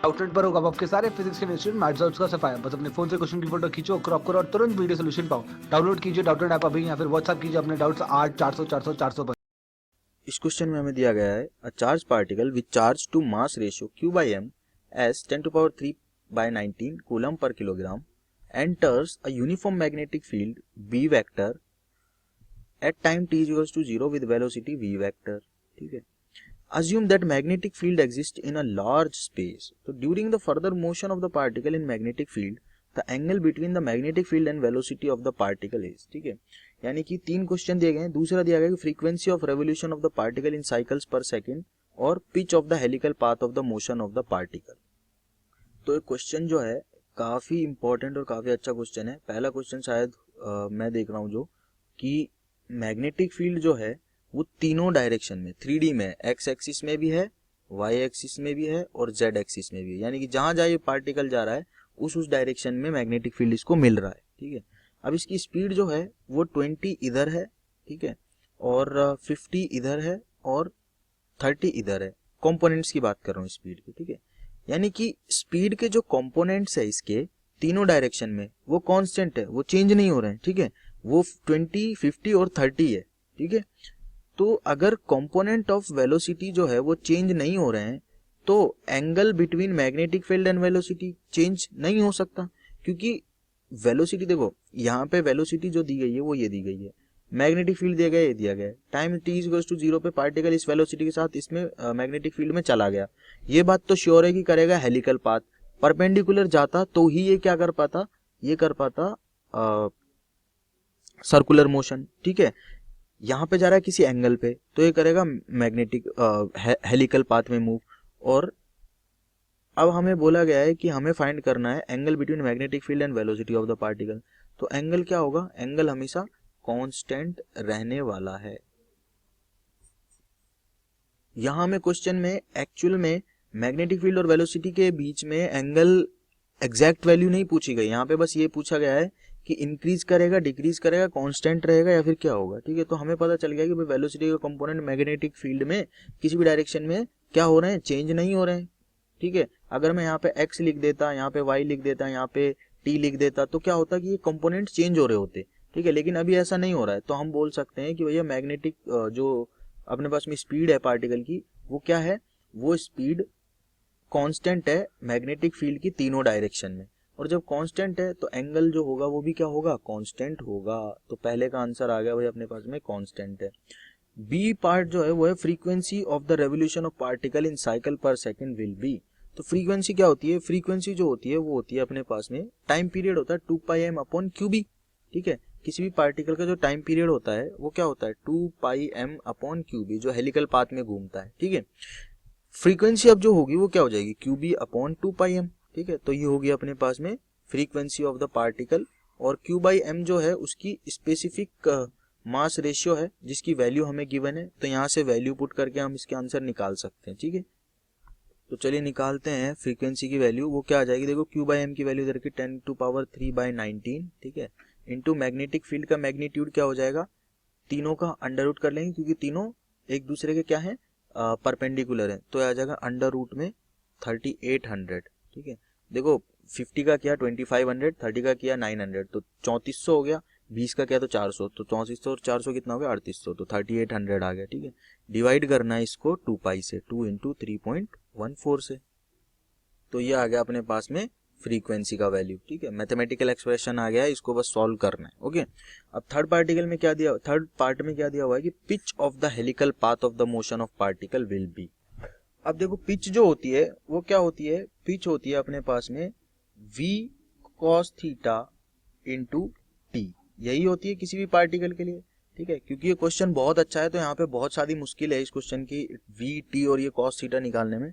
Outlet पर होगा आपके सारे फिजिक्स के इंस्टीट्यूट मैथ्स और उसका सफाया। बस अपने फोन से क्वेश्चन की फोटो खींचो, क्रॉप करो और तुरंत वीडियो सोल्यूशन पाओ। डाउनलोड कीजिए डाउटनेट ऐप अभी या फिर व्हाट्सएप कीजिए अपने डाउट्स 8 400 400 400 पर। इस क्वेश्चन में हमें दिया गया है a charge particle with charge to mass ratio Q/m as 10⁻³ coulomb per kilogram enters a uniform magnetic field B vector at time t is equals to 0 with velocity v vector. ठीक है, assume that magnetic field exists in a large space. So during the further motion of the particle in magnetic field, the angle between the magnetic field and velocity of the particle is. ठीक है, यानी कि तीन question दिए गए हैं। दूसरा दिया गया कि frequency of revolution of the particle in cycles पर सेकंड और pitch of the helical path of the motion of the particle. तो एक क्वेश्चन जो है काफी इंपॉर्टेंट और काफी अच्छा क्वेश्चन है। पहला क्वेश्चन शायद मैं देख रहा हूँ जो कि मैग्नेटिक फील्ड जो है वो तीनों डायरेक्शन में 3D में एक्स एक्सिस में भी है, वाई एक्सिस में भी है और जेड एक्सिस में भी है, यानी कि जहां जहां ये पार्टिकल जा रहा है उस डायरेक्शन में मैग्नेटिक फील्ड इसको मिल रहा है। ठीक है, अब इसकी स्पीड जो है वो 20 इधर है, ठीक है, और 50 इधर है और 30 इधर है। कंपोनेंट्स की बात कर रहा हूँ स्पीड की। ठीक है, यानी कि स्पीड के जो कंपोनेंट्स है इसके तीनों डायरेक्शन में वो कांस्टेंट है, वो चेंज नहीं हो रहे हैं। ठीक है, वो 20, 50 और 30 है। ठीक है, तो अगर कंपोनेंट ऑफ वेलोसिटी जो है वो चेंज नहीं हो रहे हैं तो angle between magnetic field and velocity change नहीं हो सकता, क्योंकि वेलोसिटी देखो यहाँ पे वेलोसिटी जो दी गई है वो ये दी गई है, मैग्नेटिक फील्ड दिया गया, ये दिया गया है। टाइम t इक्वल्स टू 0 पे पार्टिकल इस वेलोसिटी के साथ इसमें मैग्नेटिक फील्ड में चला गया। ये बात तो श्योर है कि करेगा हेलिकल पाथ, परपेंडिकुलर जाता तो ही ये क्या कर पाता, ये कर पाता सर्कुलर मोशन। ठीक है, यहाँ पे जा रहा है किसी एंगल पे तो ये करेगा मैग्नेटिक हेलिकल पाथ में मूव। और अब हमें बोला गया है कि हमें फाइंड करना है angle between magnetic field and velocity of the particle. तो एंगल क्या होगा, एंगल हमेशा कांस्टेंट रहने वाला है। यहां में क्वेश्चन में एक्चुअल में मैग्नेटिक फील्ड और वेलोसिटी के बीच में एंगल एग्जैक्ट वैल्यू नहीं पूछी गई, यहाँ पे बस ये पूछा गया है कि इंक्रीज करेगा, डिक्रीज करेगा, कांस्टेंट रहेगा या फिर क्या होगा। ठीक है, तो हमें पता चल गया कि भाई वेलोसिटी का कंपोनेंट मैग्नेटिक फील्ड में किसी भी डायरेक्शन में क्या हो रहे हैं, चेंज नहीं हो रहे हैं। ठीक है, अगर मैं यहाँ पे x लिख देता, यहाँ पे y लिख देता, यहाँ पे t लिख देता तो क्या होता कि ये कंपोनेंट चेंज हो रहे होते। ठीक है, लेकिन अभी ऐसा नहीं हो रहा है, तो हम बोल सकते हैं कि भैया मैग्नेटिक जो अपने पास में स्पीड है पार्टिकल की वो क्या है, वो स्पीड कांस्टेंट है मैग्नेटिक फील्ड की तीनों डायरेक्शन में। और जब कांस्टेंट है तो एंगल जो होगा वो भी क्या होगा, कांस्टेंट होगा। तो पहले का आंसर आ गया भाई अपने पास में कांस्टेंट है। बी पार्ट जो है वो है frequency of the revolution of particle in cycle पर सेकंड विल बी। तो फ्रीक्वेंसी क्या होती है, फ्रीक्वेंसी जो होती है वो होती है अपने पास में टाइम पीरियड होता है 2πm/qb। ठीक है, किसी भी पार्टिकल का जो टाइम पीरियड होता है वो क्या होता है 2πm/qb, जो हेलिकल पाथ में घूमता है। ठीक है, फ्रीक्वेंसी अब जो होगी वो क्या हो जाएगी qb/2πm। ठीक है, तो ये होगी अपने पास में फ्रीक्वेंसी ऑफ द पार्टिकल, और q/m जो है उसकी स्पेसिफिक मास रेशियो है जिसकी वैल्यू हमें गिवन है। तो यहाँ से वैल्यू पुट करके हम इसके आंसर निकाल सकते हैं। ठीक है, तो चलिए निकालते हैं फ्रीक्वेंसी की वैल्यू। वो क्या आ जाएगी, देखो q/m की वैल्यू इधर की 10⁻³ 19, ठीक है, इंटू मैग्नेटिक फील्ड का मैग्नीट्यूड क्या हो जाएगा, तीनों का अंडर रूट कर लेंगे क्योंकि तीनों एक दूसरे के क्या है, परपेंडिकुलर है। तो आ जाएगा अंडर रूट में 3800। ठीक है, देखो 50 का किया 2500, 30 का किया 900, तो 3400 हो गया, 20 का किया तो 400, तो 3400 और 400 कितना हो गया 3800, तो 3800 आ गया। ठीक है, डिवाइड करना है इसको 2π से, 2 × 3.14 से, तो ये आ गया अपने पास में फ्रीक्वेंसी का वैल्यू। ठीक है, मैथमेटिकल एक्सप्रेशन आ गया है, इसको बस सॉल्व करना है। ओके, अब थर्ड पार्ट में क्या दिया हुआ है कि pitch of the helical path of the motion of particle will be. अब देखो पिच जो होती है वो क्या होती है, पिच होती है अपने पास में v cos theta into T, यही होती है किसी भी पार्टिकल के लिए। ठीक है, क्योंकि ये क्वेश्चन बहुत अच्छा है तो यहाँ पे बहुत सारी मुश्किल है इस क्वेश्चन की v t और ये cos थीटा निकालने में।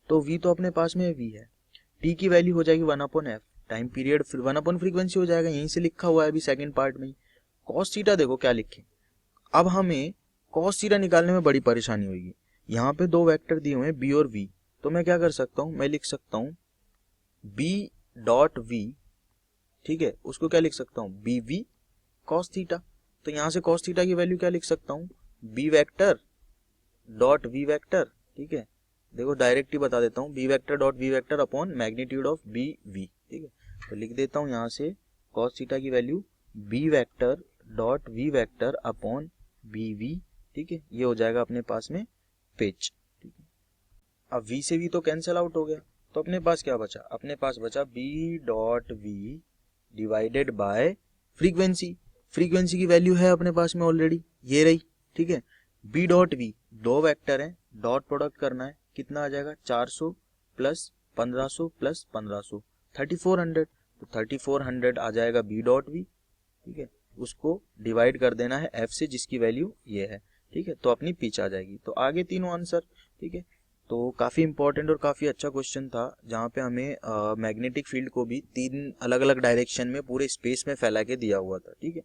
तो v तो अपने पास में v है, t की वैल्यू हो जाएगी 1/f, टाइम पीरियड 1/ फ्रीक्वेंसी हो जाएगा, यहीं से लिखा हुआ है अभी सेकंड पार्ट में ही। cos थीटा देखो क्या लिखे, अब हमें cos थीटा निकालने में बड़ी परेशानी होगी। यहाँ पे दो वेक्टर दिए हुए हैं b और v, तो मैं क्या कर सकता हूँ, मैं लिख सकता हूँ b.v। ठीक है, उसको क्या लिख सकता हूँ bv cos थीटा। तो यहाँ से cos थीटा की वैल्यू क्या लिख सकता हूँ, b vector dot v vector. ठीक है, देखो डायरेक्ट ही बता देता हूँ, B vector dot V vector upon magnitude of B V, ठीक है। तो लिख देता हूँ यहाँ से cos थीटा की value B vector dot V vector upon B V, ठीक है। ये हो जाएगा अपने पास में पिच, ठीक है। अब v से v तो कैंसिल आउट हो गया, तो अपने पास क्या बचा, अपने पास बचा b dot V divided by frequency. Frequency की वैल्यू है अपने पास में ऑलरेडी, ये रही, ठीक है। b डॉट वी, दो वेक्टर हैं, डॉट प्रोडक्ट करना है, कितना आ जाएगा 400 प्लस 1500 प्लस 1500 3400, तो 3400 आ जाएगा b डॉट वी, ठीक है। उसको डिवाइड कर देना है f से जिसकी वैल्यू ये है, ठीक है। तो अपनी पिच आ जाएगी। तो आगे तीनों आंसर, ठीक है। तो काफ़ी इंपॉर्टेंट और काफ़ी अच्छा क्वेश्चन था, जहाँ पे हमें मैग्नेटिक फील्ड को भी तीन अलग अलग डायरेक्शन में पूरे स्पेस में फैला के दिया हुआ था, ठीक है।